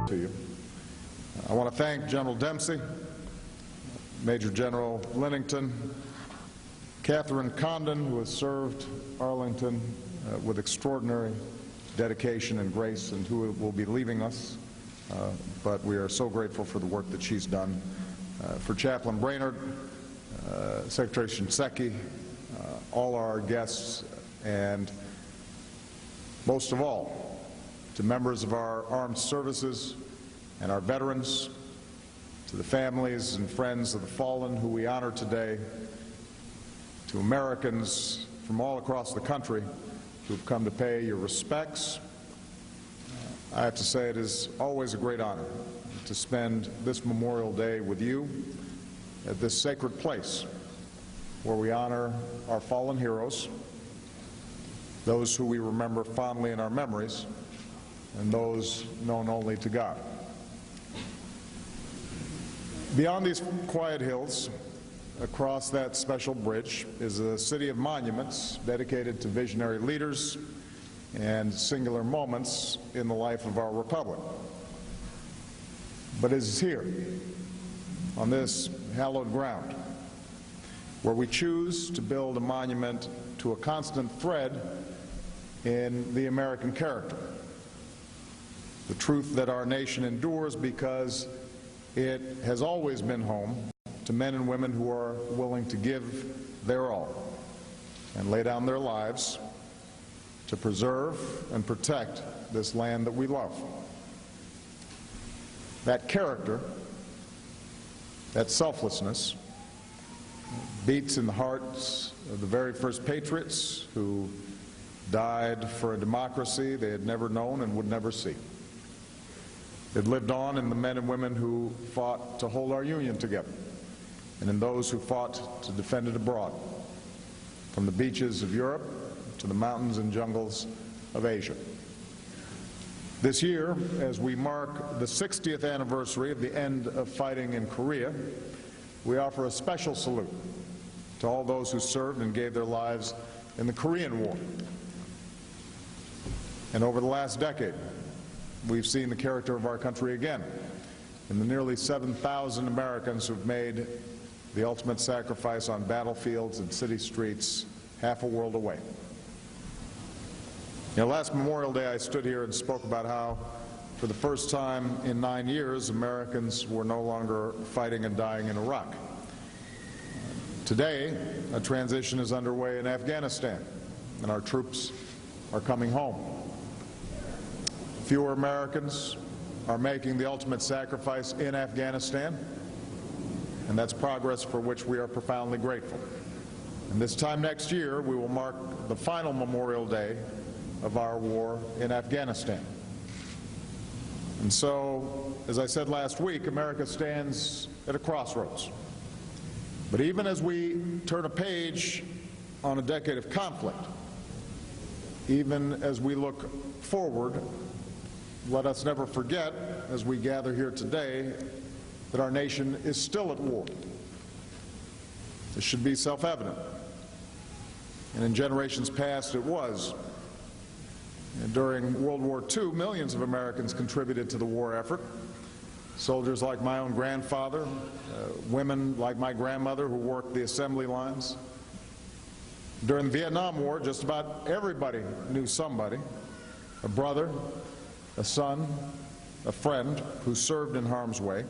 to you. I want to thank General Dempsey, Major General Linnington, Catherine Condon, who has served Arlington with extraordinary dedication and grace and who will be leaving us, but we are so grateful for the work that she's done. For Chaplain Brainerd, Secretary Shinseki, all our guests, and most of all, to members of our armed services and our veterans, to the families and friends of the fallen who we honor today, to Americans from all across the country who have come to pay your respects. I have to say it is always a great honor to spend this Memorial Day with you at this sacred place where we honor our fallen heroes, those who we remember fondly in our memories, and those known only to God. Beyond these quiet hills, across that special bridge, is a city of monuments dedicated to visionary leaders and singular moments in the life of our republic. But it is here, on this hallowed ground, where we choose to build a monument to a constant thread in the American character, the truth that our nation endures because it has always been home to men and women who are willing to give their all and lay down their lives to preserve and protect this land that we love. That character, that selflessness, beats in the hearts of the very first patriots who died for a democracy they had never known and would never see. It lived on in the men and women who fought to hold our union together, and in those who fought to defend it abroad, from the beaches of Europe to the mountains and jungles of Asia. This year, as we mark the 60th anniversary of the end of fighting in Korea, we offer a special salute to all those who served and gave their lives in the Korean War. And over the last decade, we've seen the character of our country again in the nearly 7,000 Americans who've made the ultimate sacrifice on battlefields and city streets half a world away. Last Memorial Day I stood here and spoke about how, for the first time in 9 years, Americans were no longer fighting and dying in Iraq. Today, a transition is underway in Afghanistan, and our troops are coming home. Fewer Americans are making the ultimate sacrifice in Afghanistan, and that's progress for which we are profoundly grateful. And this time next year, we will mark the final Memorial Day of our war in Afghanistan. And so, as I said last week, America stands at a crossroads. But even as we turn a page on a decade of conflict, even as we look forward, let us never forget, as we gather here today, that our nation is still at war. This should be self-evident. And in generations past, it was. And during World War II, millions of Americans contributed to the war effort. Soldiers like my own grandfather, women like my grandmother who worked the assembly lines. During the Vietnam War, just about everybody knew somebody, a brother, a son, a friend who served in harm's way.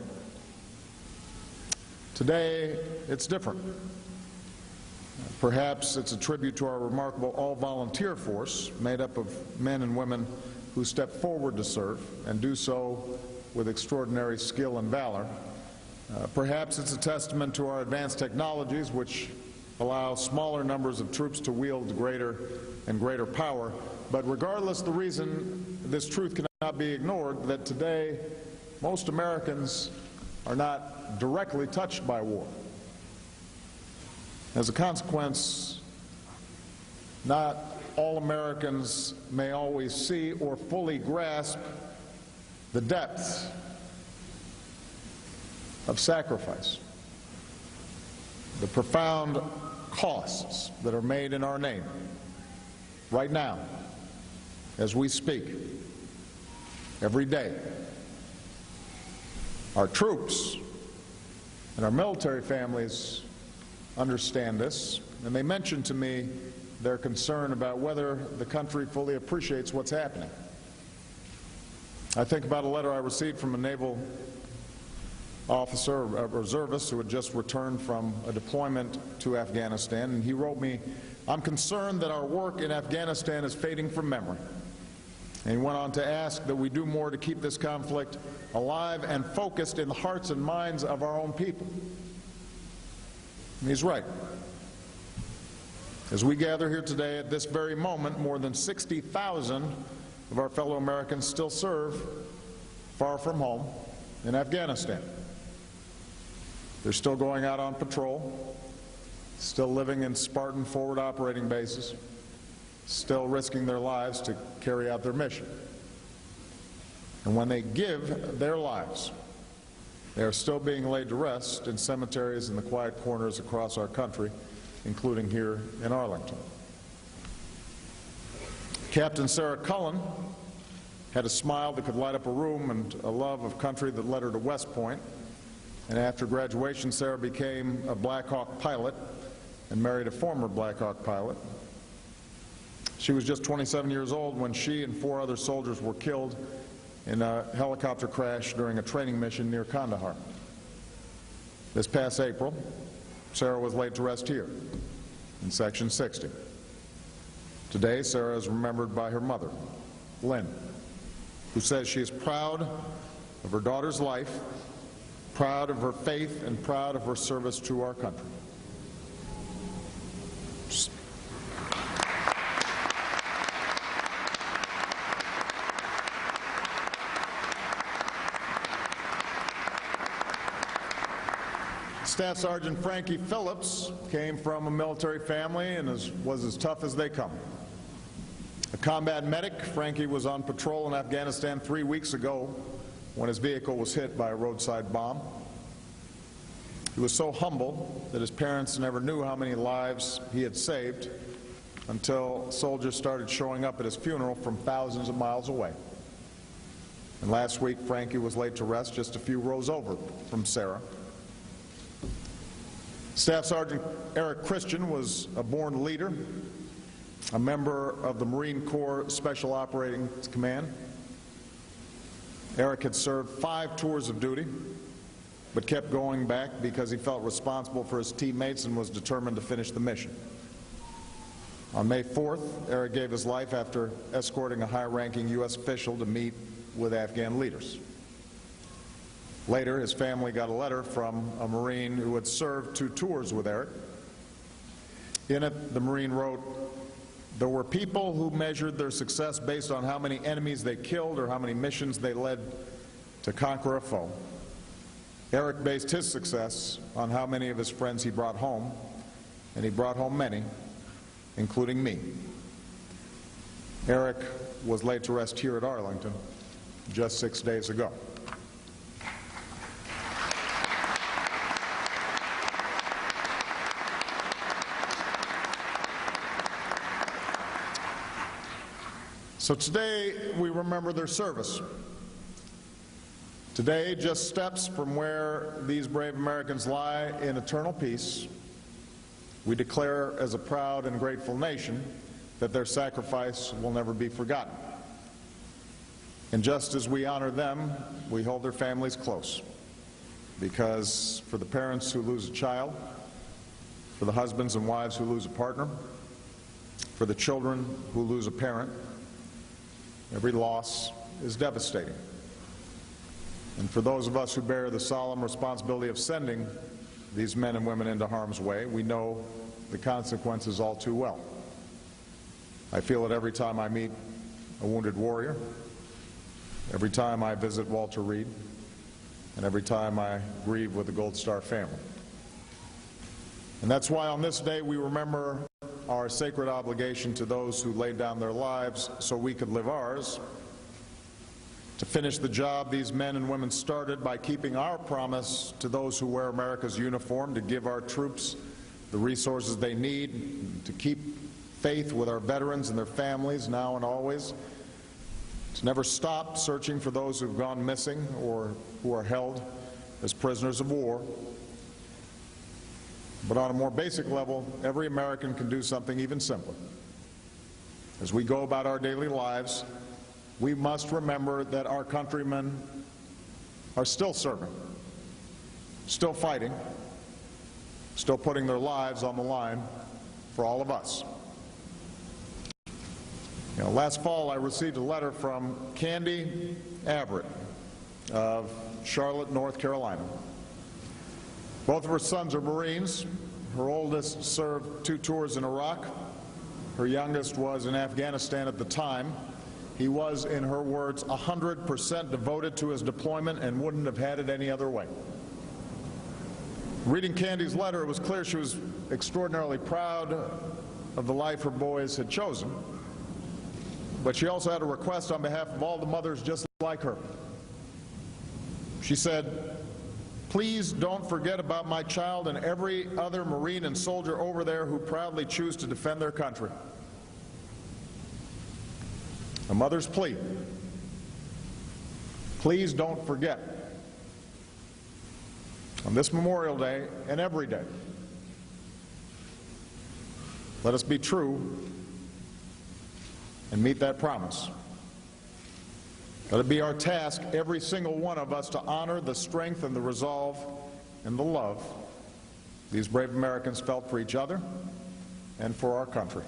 Today, it's different. Perhaps it's a tribute to our remarkable all-volunteer force made up of men and women who step forward to serve and do so with extraordinary skill and valor. Perhaps it's a testament to our advanced technologies which allow smaller numbers of troops to wield greater and greater power. But regardless of the reason, this truth cannot be ignored that today most Americans are not directly touched by war. As a consequence, not all Americans may always see or fully grasp the depths of sacrifice, the profound costs that are made in our name right now as we speak, every day, Our troops and our military families understand this, and they mentioned to me their concern about whether the country fully appreciates what's happening. I think about a letter I received from a naval officer, a reservist, who had just returned from a deployment to Afghanistan, and he wrote me, "I'm concerned that our work in Afghanistan is fading from memory." And he went on to ask that we do more to keep this conflict alive and focused in the hearts and minds of our own people. And he's right. As we gather here today, at this very moment, more than 60,000 of our fellow Americans still serve far from home in Afghanistan. They're still going out on patrol, still living in Spartan forward operating bases, still risking their lives to carry out their mission. And when they give their lives, they are still being laid to rest in cemeteries in the quiet corners across our country, including here in Arlington. Captain Sarah Cullen had a smile that could light up a room and a love of country that led her to West Point. And after graduation, Sarah became a Black Hawk pilot and married a former Black Hawk pilot. She was just 27 years old when she and 4 other soldiers were killed in a helicopter crash during a training mission near Kandahar. This past April, Sarah was laid to rest here in Section 60. Today, Sarah is remembered by her mother, Lynn, who says she is proud of her daughter's life, proud of her faith, and proud of her service to our country. Staff Sergeant Frankie Phillips came from a military family and was as tough as they come. A combat medic, Frankie was on patrol in Afghanistan 3 weeks ago when his vehicle was hit by a roadside bomb. He was so humble that his parents never knew how many lives he had saved until soldiers started showing up at his funeral from thousands of miles away. And last week, Frankie was laid to rest just a few rows over from Sarah. Staff Sergeant Eric Christian was a born leader, a member of the Marine Corps Special Operations Command. Eric had served 5 tours of duty, but kept going back because he felt responsible for his teammates and was determined to finish the mission. On May 4th, Eric gave his life after escorting a high-ranking U.S. official to meet with Afghan leaders. Later, his family got a letter from a Marine who had served 2 tours with Eric. In it, the Marine wrote, "There were people who measured their success based on how many enemies they killed or how many missions they led to conquer a foe. Eric based his success on how many of his friends he brought home, and he brought home many, including me." Eric was laid to rest here at Arlington just 6 days ago. So today, we remember their service. Today, just steps from where these brave Americans lie in eternal peace, we declare as a proud and grateful nation that their sacrifice will never be forgotten. And just as we honor them, we hold their families close. Because for the parents who lose a child, for the husbands and wives who lose a partner, for the children who lose a parent, every loss is devastating. And for those of us who bear the solemn responsibility of sending these men and women into harm's way, we know the consequences all too well. I feel it every time I meet a wounded warrior, every time I visit Walter Reed, and every time I grieve with the Gold Star family. And that's why on this day we remember our sacred obligation to those who laid down their lives so we could live ours, to finish the job these men and women started by keeping our promise to those who wear America's uniform to give our troops the resources they need, to keep faith with our veterans and their families now and always, to never stop searching for those who've gone missing or who are held as prisoners of war. But on a more basic level, every American can do something even simpler. As we go about our daily lives, we must remember that our countrymen are still serving, still fighting, still putting their lives on the line for all of us. Last fall I received a letter from Candy Everett of Charlotte, North Carolina. Both of her sons are Marines. Her oldest served 2 tours in Iraq. Her youngest was in Afghanistan at the time. He was, in her words, 100% devoted to his deployment and wouldn't have had it any other way. Reading Candy's letter, it was clear she was extraordinarily proud of the life her boys had chosen. But she also had a request on behalf of all the mothers just like her. She said, "Please don't forget about my child and every other Marine and soldier over there who proudly choose to defend their country." A mother's plea. Please don't forget. On this Memorial Day and every day, let us be true and meet that promise. Let it be our task, every single one of us, to honor the strength and the resolve and the love these brave Americans felt for each other and for our country.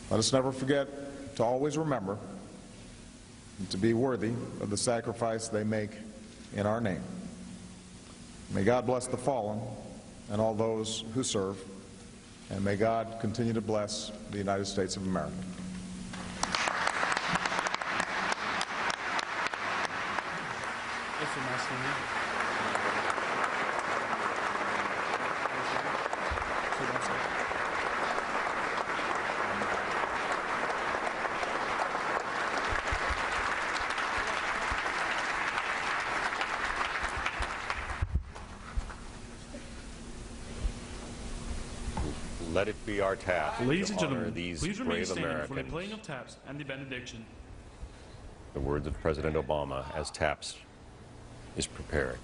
Let us never forget to always remember and to be worthy of the sacrifice they make in our name. May God bless the fallen and all those who serve, and may God continue to bless the United States of America. Let it be our task Ladies to and honor gentlemen, these please remain brave standing Americans. for the playing of taps and the benediction. The words of President Obama as taps is preparing.